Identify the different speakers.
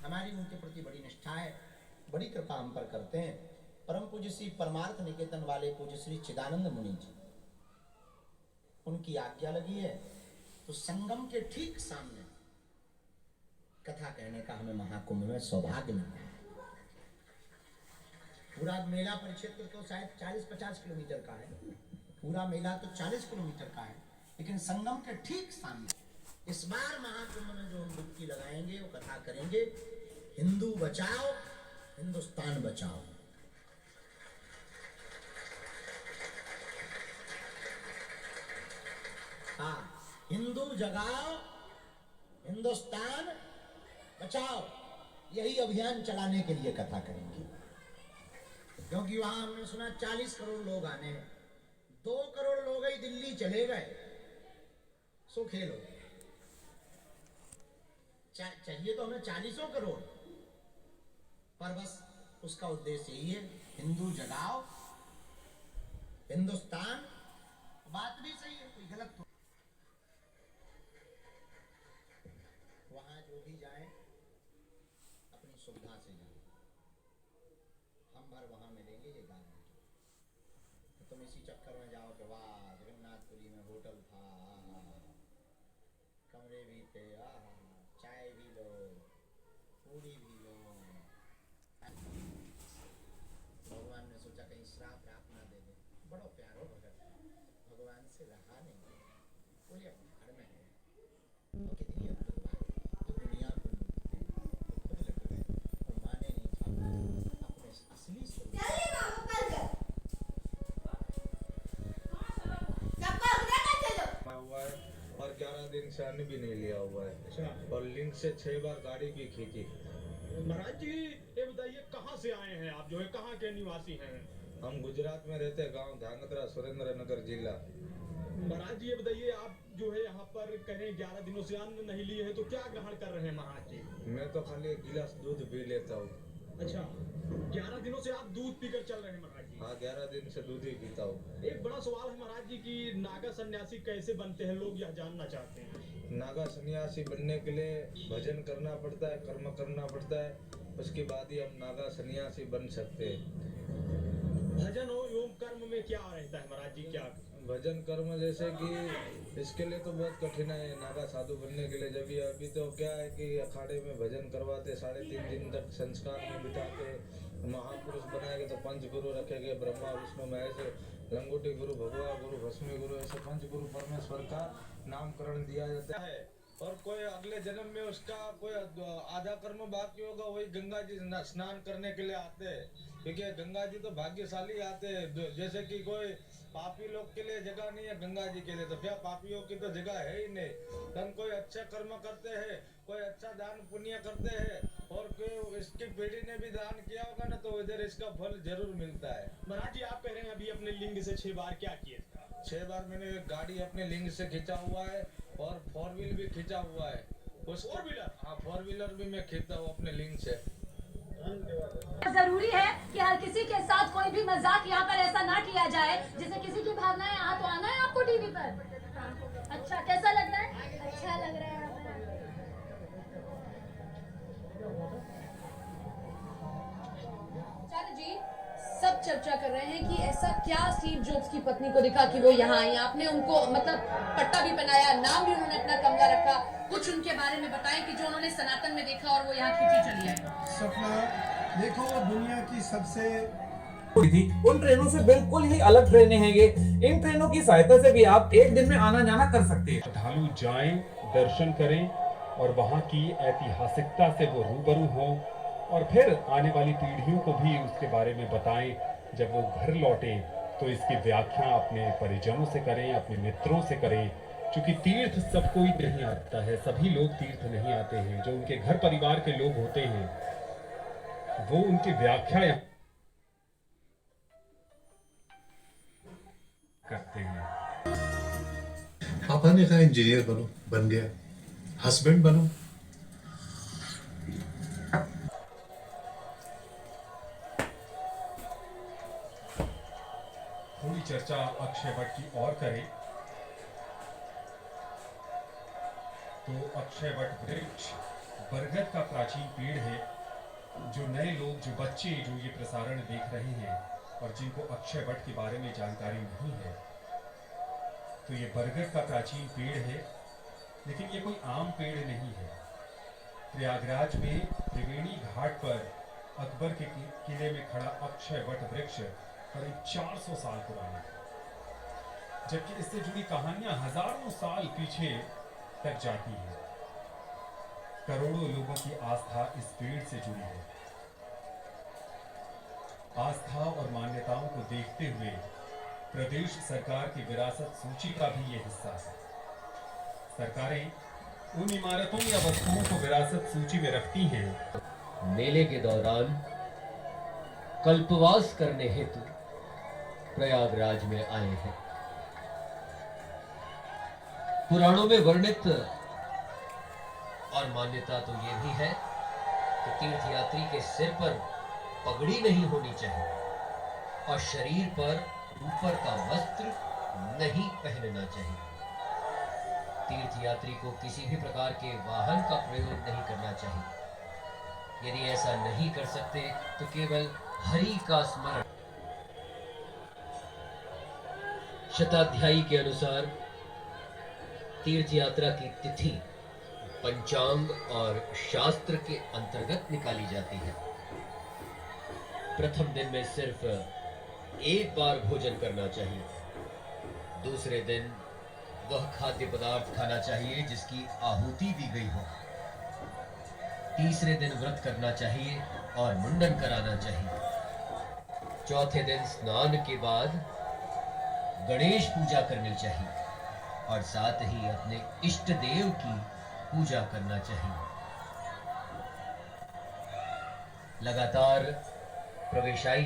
Speaker 1: हमारी उनके प्रति बड़ी निष्ठा है, बड़ी कृपा हम पर करते हैं। परम पूज्य श्री परमार्थ निकेतन वाले पूज्य श्री चिदानंद मुनि जी, उनकी आज्ञा लगी है तो संगम के ठीक सामने कथा कहने का हमें महाकुंभ में सौभाग्य मिला है। पूरा मेला परिक्षेत्र तो शायद 40-50 किलोमीटर का है, पूरा मेला तो 40 किलोमीटर का है, लेकिन संगम के ठीक सामने इस बार महाकुंभ में जो हम डुबकी लगाएंगे वो कथा करेंगे, हिंदू बचाओ हिंदुस्तान बचाओ। हाँ, हिंदू जगाओ हिंदुस्तान बचाओ, यही अभियान चलाने के लिए कथा करेंगे। क्योंकि वहां हमने सुना 40 करोड़ लोग आने हैं, 2 करोड़ लोग ही दिल्ली चले गए, सो खेलो चाहिए तो हमें 40 करोड़, पर बस उसका उद्देश्य यही है, हिंदू जगाओ हिंदुस्तान। बात भी सही है, कोई गलत तो। वहां जो भी जाए अपनी सुविधा से जाए, हम भर वहां मिलेंगे ये गारंटी। तो तुम इसी चक्कर में जाओ कि वाह जगन्नाथपुरी में होटल था, कमरे भी थे, चाय भी लो पूरी भी लो। भगवान ने सोचा कहीं श्राप राप ना दे दे, बड़ो प्यारो भगत, भगवान से रहा नहीं, बोले अपने घर में है। तो कितनी अद्भुत बात, तो दुनिया को खुद लग गए, वो माने नहीं था अपने असली स्वरूप।
Speaker 2: और 11 दिन से अन्न भी नहीं लिया हुआ है, और लिंक से 6 बार गाड़ी भी खींची।
Speaker 3: महाराज जी ये बताइए कहाँ से आए हैं आप, जो है कहाँ के निवासी हैं?
Speaker 2: हम गुजरात में रहते, गांव ध्यांगध्रा, सुरेंद्र नगर जिला।
Speaker 3: महाराज जी ये बताइए आप जो है यहाँ पर कहें 11 दिनों से अन्न नहीं लिए हैं, तो क्या ग्रहण कर रहे हैं महाराज जी?
Speaker 2: मैं तो खाली 1 गिलास दूध पी लेता हूँ।
Speaker 3: अच्छा, 11 दिनों से आप दूध पीकर चल रहे हैं महाराज जी?
Speaker 2: हाँ, 11 दिन से दूध ही पीता हूँ।
Speaker 3: एक बड़ा सवाल है महाराज जी की नागा सन्यासी कैसे बनते हैं, लोग यह जानना चाहते हैं।
Speaker 2: नागा सन्यासी बनने के लिए भजन करना पड़ता है, कर्म करना पड़ता है, उसके बाद ही हम नागा सन्यासी बन सकते हैं।
Speaker 3: भजन और योग कर्म में क्या रहता है महाराज जी? क्या
Speaker 2: भजन कर्म जैसे कि इसके लिए तो बहुत कठिन है नागा साधु बनने के लिए। जब ये अभी तो क्या है कि अखाड़े में भजन करवाते, 3.5 दिन तक संस्कार में बिताते, महापुरुष बनाएंगे तो 5 गुरु रखेंगे, ब्रह्मा विष्णु महेश, लंगोटी गुरु, भगवा गुरु, भस्मी गुरु, ऐसे 5 गुरु परमेश्वर का नामकरण दिया जाता है। और कोई अगले जन्म में उसका कोई आधा कर्म बाकी होगा, वही गंगा जी स्नान करने के लिए आते हैं, क्योंकि गंगा जी तो भाग्यशाली आते हैं। जैसे कि कोई पापी लोग के लिए जगह नहीं है गंगा जी के लिए, तो क्या पापियों की तो जगह है ही नहीं। हम कोई अच्छा कर्म करते हैं, कोई अच्छा दान पुण्य करते हैं, और कोई इसकी पीढ़ी ने भी दान किया होगा ना, तो इधर इसका फल जरूर मिलता है।
Speaker 3: महाराज जी आप कह रहे हैं अभी अपने लिंग से 6 बार क्या किए?
Speaker 2: 6 बार मैंने गाड़ी अपने लिंग से खींचा हुआ है, और 4 व्हील भी खींचा हुआ है। उस
Speaker 3: 4 व्हीलर?
Speaker 2: हाँ, 4 व्हीलर भी मैं खींचता हूँ अपने लिंग से।
Speaker 4: जरूरी है कि हर किसी के साथ कोई भी मजाक यहाँ पर ऐसा ना किया जाए जिससे किसी की भावनाएं आ तो आना है आपको टीवी पर। अच्छा कैसा लग रहा है? अच्छा लग रहा है। आचार्य जी सब चर्चा कर रहे हैं कि ऐसा क्या स्टीव जॉब्स की पत्नी को दिखा कि वो यहाँ आई, आपने उनको मतलब पट्टा भी बनाया, नाम भी उन्होंने अपना कमरा रखा, कुछ उनके बारे में बताएं कि जो उन्होंने सनातन में देखा और वो यहाँ खींची चली आई।
Speaker 5: सपना देखो, दुनिया की सबसे
Speaker 6: थी, उन ट्रेनों से बिल्कुल ही अलग ट्रेनें हैं ये। इन ट्रेनों की सहायता से भी आप एक दिन में आना जाना कर सकते हैं।
Speaker 7: श्रद्धालु जाएं, दर्शन करें और वहां की ऐतिहासिकता से वो रूबरू हों, और फिर आने वाली पीढ़ियों को भी उसके बारे में बताएं। जब वो घर लौटें तो इसकी व्याख्या अपने परिजनों से करें, अपने मित्रों से करें, क्योंकि तीर्थ सब कोई नहीं आता है, सभी लोग तीर्थ नहीं आते हैं। जो उनके घर परिवार के लोग होते हैं वो उनकी व्याख्या करते हैं।
Speaker 8: पापा ने कहा इंजीनियर बनो, बन गया। हस्बैंड बनो,
Speaker 7: थोड़ी चर्चा अक्षय वट की और करें तो अक्षय वट वृक्ष बरगद का प्राचीन पेड़ है। जो नए लोग, जो बच्चे जो ये प्रसारण देख रहे हैं और जिनको अक्षय वट के बारे में जानकारी नहीं है, तो ये बरगद का प्राचीन पेड़ है, लेकिन ये कोई आम पेड़ नहीं है। प्रयागराज में त्रिवेणी घाट पर अकबर के किले में खड़ा अक्षय वट वृक्ष करीब 400 साल पुराना है, जबकि इससे जुड़ी कहानियां हजारों साल पीछे तक जाती है। करोड़ों लोगों की आस्था इस पेड़ से जुड़ी है। आस्था और मान्यताओं को देखते हुए प्रदेश सरकार की विरासत सूची का भी ये हिस्सा है। सरकारें उन इमारतों या वस्तुओं को विरासत सूची में रखती हैं।
Speaker 9: मेले के दौरान कल्पवास करने हेतु प्रयागराज में आए हैं। पुराणों में वर्णित और मान्यता तो ये भी है कि तीर्थयात्री के सिर पर पगड़ी नहीं होनी चाहिए और शरीर पर ऊपर का वस्त्र नहीं पहनना चाहिए। तीर्थयात्री को किसी भी प्रकार के वाहन का प्रयोग नहीं करना चाहिए। यदि ऐसा नहीं कर सकते तो केवल हरि का स्मरण। शताध्यायी के अनुसार तीर्थ यात्रा की तिथि पंचांग और शास्त्र के अंतर्गत निकाली जाती है। प्रथम दिन में सिर्फ एक बार भोजन करना चाहिए। दूसरे दिन वह खाद्य पदार्थ खाना चाहिए जिसकी आहुति दी गई हो। तीसरे दिन व्रत करना चाहिए और मुंडन कराना चाहिए। चौथे दिन स्नान के बाद गणेश पूजा करनी चाहिए और साथ ही अपने इष्ट देव की पूजा करना चाहिए। लगातार प्रवेशाई